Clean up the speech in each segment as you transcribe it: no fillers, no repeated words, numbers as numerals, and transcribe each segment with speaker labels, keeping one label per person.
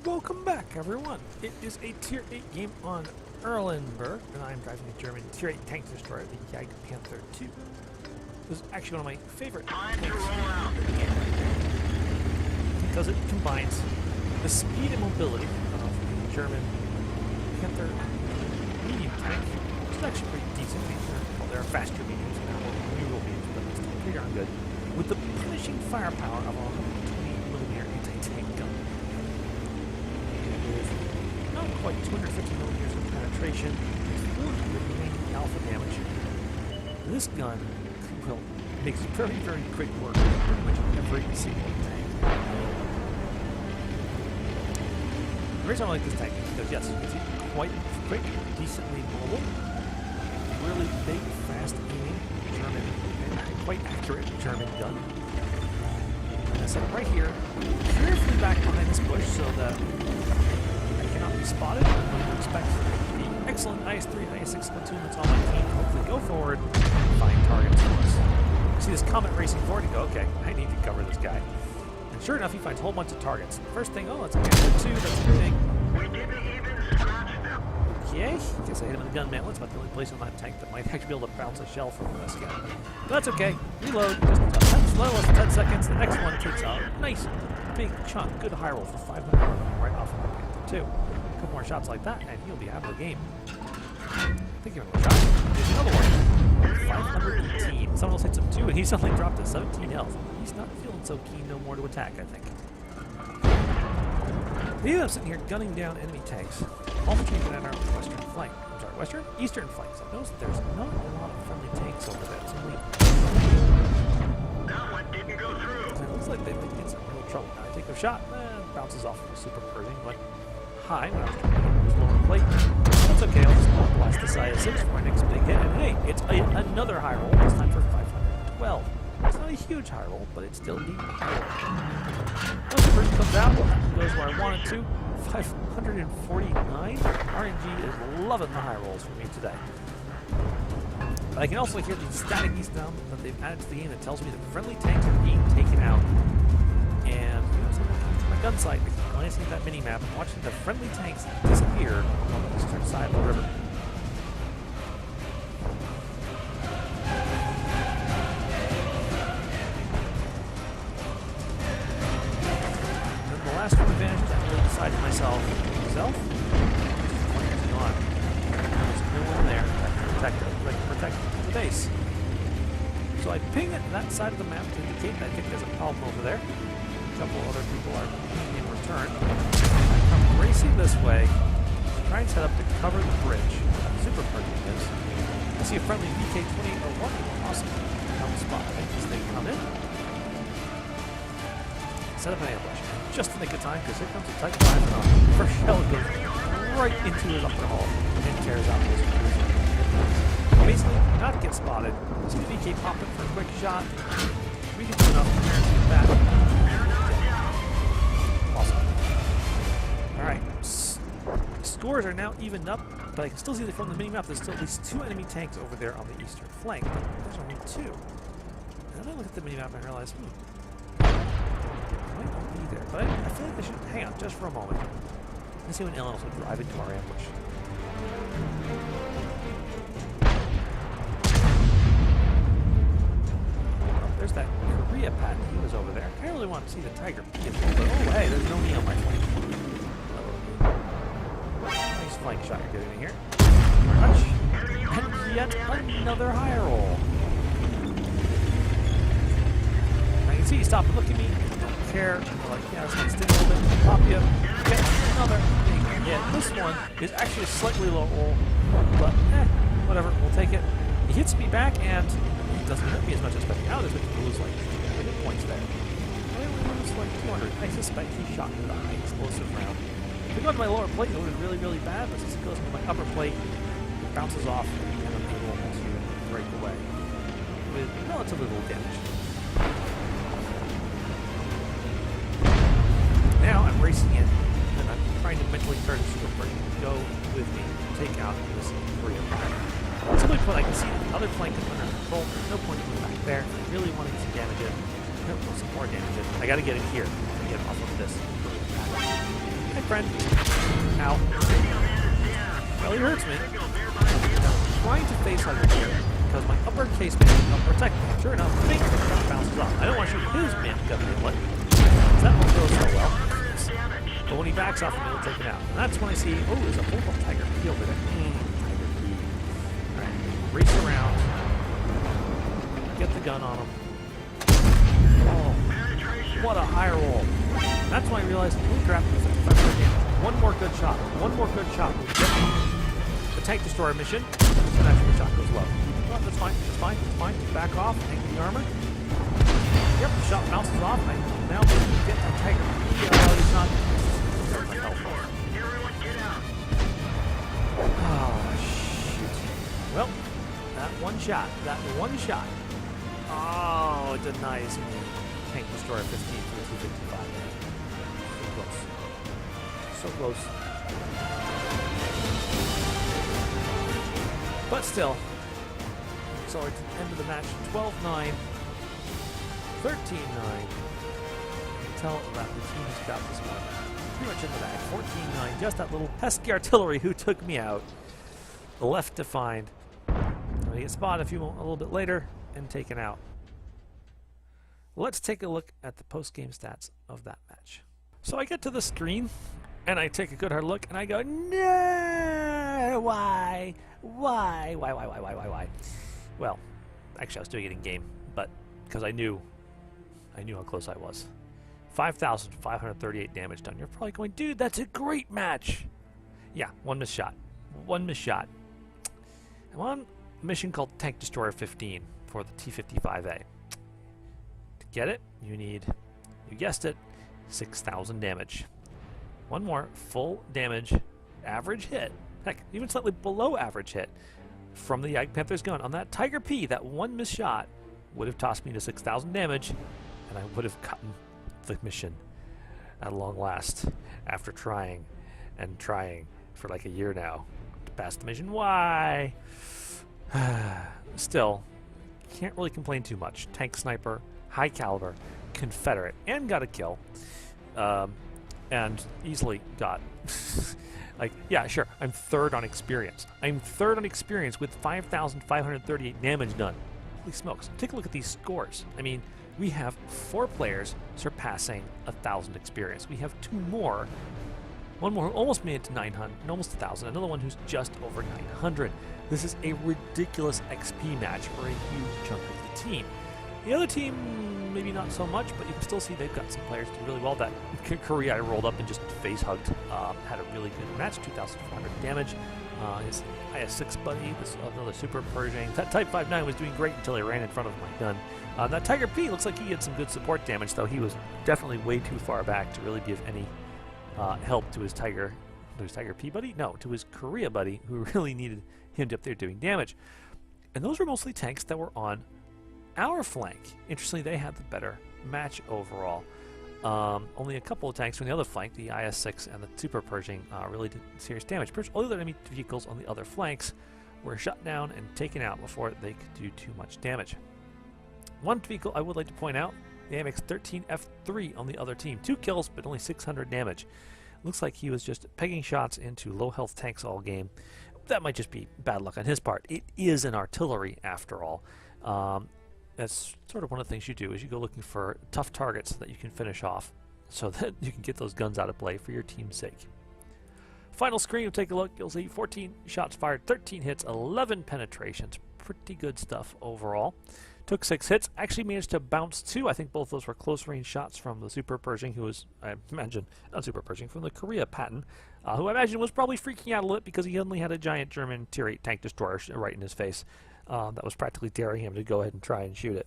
Speaker 1: Welcome back, everyone. It is a Tier 8 game on Erlenberg, and I'm driving a German Tier 8 tank destroyer, the JagdPanther II. This is actually one of my favorite tanks in the game because it combines the speed and mobility of the German Panther medium tank, which is actually pretty decent. Well, there are faster mediums and there are more maneuverable mediums, but it's still pretty darn good, with the punishing firepower of a 120mm anti-tank gun. Not quite 250mm of penetration, 400 alpha damage. This gun will make very, very quick work of pretty much every single tank. The reason I like this tank is because, yes, it's quite quick, decently mobile, really big, fast aiming German, and quite accurate German gun. And I set it right here, carefully back behind this bush so that cannot be spotted. I would expect the excellent IS-3 and IS-6 platoon that's on my team to hopefully go forward and find targets for us. I see this Comet racing forward and go, okay, I need to cover this guy. And sure enough, he finds a whole bunch of targets. First thing, oh, that's a Panther II, that's a good thing.
Speaker 2: We didn't even scratch them.
Speaker 1: Okay, guess I hit him with a gun mantlet. It's about the only place on that tank that might actually be able to bounce a shell from this guy. But that's okay. Reload, just a little less than 10 seconds. The next one takes a nice big chunk, good high roll for 500 right off of the Panther II. A couple more shots like that, and he'll be out of the game. I think you're one shot. There's another one. 518. Someone else hits him too, and he suddenly dropped to 17 health. He's not feeling so keen no more to attack, I think. Maybe I'm sitting here gunning down enemy tanks, all between our western flank. I'm sorry, eastern flanks. I noticed that there's not a lot of friendly tanks over there. It's only...
Speaker 2: That one didn't go through.
Speaker 1: It looks like they might get some real trouble. Now I take a shot, bounces off of a super Pershing, but high when I was trying to get his lower plate. That's okay, I'll just blast this IS-6 for my next big hit. And hey, it's another high roll, this time for 512. It's not a huge high roll, but it's still neat high roll. Once the Pershing comes out, goes where I want it to. 549. RNG is loving the high rolls for me today. But I can also hear the static east down that they've added to the game that tells me that friendly tanks are being taken out. And from my gun sight, when I see that mini-map, I'm watching the friendly tanks disappear on the eastern side of the river. And then the last one advantage I really decided myself, what is on? There's no one there that can protect the base. So I ping it that side of the map to indicate that I think there's a problem over there. A couple other people are in return. I come racing this way, trying to set up to cover the bridge. Super Pershing is. I see a friendly VK-2801. Awesome. Come spot. I just they come in. Set up an ambush. Just to make a time, because here comes a Type 5. First shell goes right into his upper hull and tears out his Pershing. Basically, not get spotted. See the VK popping for a quick shot. We can do enough to guarantee that. Awesome. Alright. Scores are now evened up, but I can still see that from the mini-map there's still at least 2 enemy tanks over there on the eastern flank. There's only 2. And then I look at the mini-map and I realize, it might not be there. But I feel like I should hang on just for a moment. Let's see when Ellen will drive into our ambush. There's that Korea patent. He was over there. I really want to see the Tiger. But oh, hey, there's no me on my flank. Nice flank shot you're getting in here. Touch. And yet another high roll. I can see you stop and look at me. I don't care. I'm like, yeah, it's going to stay a little bit. Pop you. Get another thing. Yeah, this one is actually a slightly low roll. But, whatever. We'll take it. He hits me back and doesn't hurt me as much as expected. Now there's going to lose like 2 points there. I only lose like 200. I suspect he shot me with a high explosive round. If it goes to my lower plate, it would be really, really bad, but since it goes to my upper plate, it bounces off and I'm able to break away with relatively little damage. Now I'm racing in, and I'm trying to mentally turn the Super Pershing to go with me to take out this Korean fire. Simply put, I can see the other flank is under control. There's no point in going back there. I really wanted to damage it. No, some more damage it. I gotta get it here. I gotta get off of this. I friend. Ow. Well, he hurts me. I'm trying to face hugger here because my uppercase man will protect me. Sure enough, bing, shot bounces off. I don't want to shoot his man gun inlet. That won't go so well. But when he backs off, he'll take it out. And that's when I see, oh, there's a full tiger key over there. Tiger key. Alright, race around. Get the gun on him. Oh, what a high roll. That's when I realized, holy crap, there's 55 damage. One more good shot. One more good shot will get the tank destroyer mission. And actually the shot goes low. Oh, that's fine, that's fine, that's fine. Back off, tank the armor. Yep, the shot bounces off. I now get the tiger. He's not.
Speaker 2: Everyone get out.
Speaker 1: Oh, shoot. Well, that one shot. Oh, it denies me. Tank destroyer 15 for the 255. So close. So close. But still. So at the end of the match, 12-9. 13-9. Tell that the team has got this one pretty much in the bag. 14-9. Just that little pesky artillery who took me out. Left to find. He gets spotted a little bit later and taken out. Let's take a look at the post-game stats of that match. So I get to the screen and I take a good hard look and I go, no, why? Well, actually I was doing it in game, but because I knew how close I was. 5,538 damage done. You're probably going, dude, that's a great match. Yeah, one missed shot. One missed shot. I'm on a mission called Tank Destroyer 15 for the T-55A. To get it, you need, you guessed it, 6,000 damage. One more full damage average hit, heck, even slightly below average hit from the JagdPanther's gun on that Tiger P. That one missed shot would have tossed me to 6,000 damage, and I would have gotten the mission at long last after trying and trying for like a year now to pass the mission. Why? Still, can't really complain too much. Tank sniper, high caliber, Confederate, and got a kill. And easily got like, yeah, sure, I'm third on experience. I'm third on experience with 5,538 damage done. Holy smokes. Take a look at these scores. I mean, we have 4 players surpassing 1,000 experience. We have 2 more. One more who almost made it to 900, almost 1,000. Another one who's just over 900. This is a ridiculous XP match for a huge chunk of the team. The other team, maybe not so much, but you can still see they've got some players doing really well. That Korea I rolled up and just face hugged. Had a really good match, 2,400 damage. His IS-6 buddy, this another Super Pershing. That Type 59 was doing great until he ran in front of my gun. That Tiger P looks like he had some good support damage, though he was definitely way too far back to really give any help to his Tiger P buddy? No, to his Korea buddy, who really needed him up there doing damage. And those were mostly tanks that were on our flank. Interestingly, they had the better match overall. Only a couple of tanks from the other flank, the IS-6 and the Super Pershing, really did serious damage. Pretty much all the other enemy vehicles on the other flanks were shut down and taken out before they could do too much damage. One vehicle I would like to point out, the AMX-13F3 on the other team. 2 kills, but only 600 damage. Looks like he was just pegging shots into low health tanks all game. That might just be bad luck on his part. It is an artillery after all. That's sort of one of the things you do, is you go looking for tough targets that you can finish off so that you can get those guns out of play for your team's sake. Final screen, we'll take a look. You'll see 14 shots fired, 13 hits, 11 penetrations. Pretty good stuff overall. Took 6 hits, actually managed to bounce 2. I think both those were close range shots from the Super Pershing, who was, I imagine, not Super Pershing, from the Korea Patton, who I imagine was probably freaking out a little bit because he only had a giant German Tier 8 tank destroyer right in his face. That was practically daring him to go ahead and try and shoot it.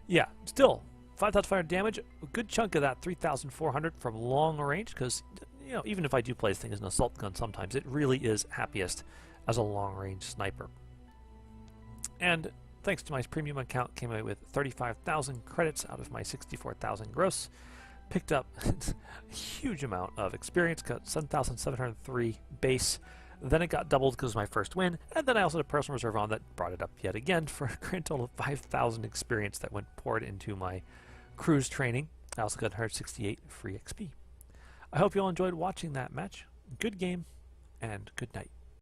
Speaker 1: Yeah, still, 5,500 damage, a good chunk of that 3,400 from long range, because, you know, even if I do play this thing as an assault gun sometimes, it really is happiest as a long range sniper. And thanks to my premium account, came away with 35,000 credits out of my 64,000 gross. Picked up a huge amount of experience, got 7,703 base. Then it got doubled because it was my first win, and then I also had a personal reserve on that brought it up yet again for a grand total of 5,000 experience that went poured into my cruise training. I also got 168 free XP. I hope you all enjoyed watching that match. Good game, and good night.